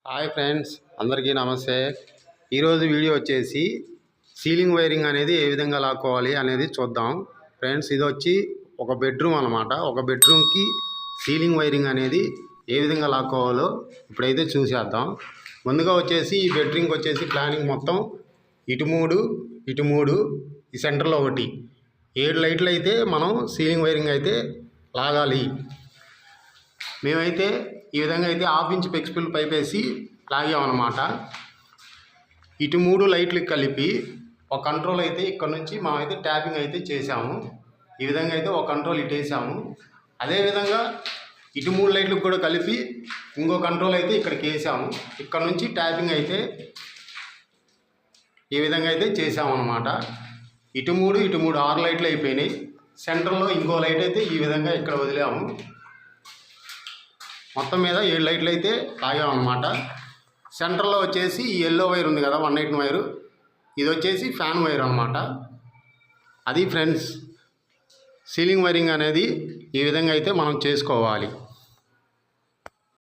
Hi friends, అందరికీ నమస్తే. ఈరోజు వీడియో వచ్చేసి సీలింగ్ వైరింగ్ అనేది ఏ విధంగా లాక్కోవాలి అనేది చూద్దాం. ఫ్రెండ్స్, ఇది వచ్చి ఒక బెడ్రూమ్ అన్నమాట. ఒక బెడ్రూమ్కి సీలింగ్ వైరింగ్ అనేది ఏ విధంగా లాక్కోవాలో ఇప్పుడైతే చూసేద్దాం. ముందుగా వచ్చేసి ఈ బెడ్రూమ్కి వచ్చేసి ప్లానింగ్ మొత్తం ఇటు మూడు ఈ సెంటర్లో ఒకటి 7 లైట్లు అయితే మనం సీలింగ్ వైరింగ్ అయితే లాగాలి. మేమైతే ఈ విధంగా అయితే 1/2 ఇంచ్ పెక్స్పిల్ పైప్ వేసి లాగామన్నమాట. ఇటు 3 లైట్లకి కలిపి ఒక కంట్రోల్ అయితే ఇక్కడ నుంచి మేమైతే ట్యాపింగ్ అయితే చేసాము. ఈ విధంగా అయితే ఒక కంట్రోల్ ఇటు వేసాము. అదేవిధంగా ఇటు 3 లైట్లకు కూడా కలిపి ఇంకో కంట్రోల్ అయితే ఇక్కడికి వేసాము. ఇక్కడ నుంచి ట్యాపింగ్ అయితే ఈ విధంగా అయితే చేసామన్నమాట. ఇటు 3 6 లైట్లు అయిపోయినాయి. సెంటర్లో ఇంకో లైట్ అయితే ఈ విధంగా ఇక్కడ వదిలాము. మొత్తం మీద 7 లైట్లు అయితే లాగామన్నమాట. సెంటర్లో వచ్చేసి ఈ ఎల్లో వైర్ ఉంది కదా, 180 వైరు, ఇది వచ్చేసి ఫ్యాన్ వైర్ అన్నమాట. అది ఫ్రెండ్స్, సీలింగ్ వైరింగ్ అనేది ఈ విధంగా అయితే మనం చేసుకోవాలి.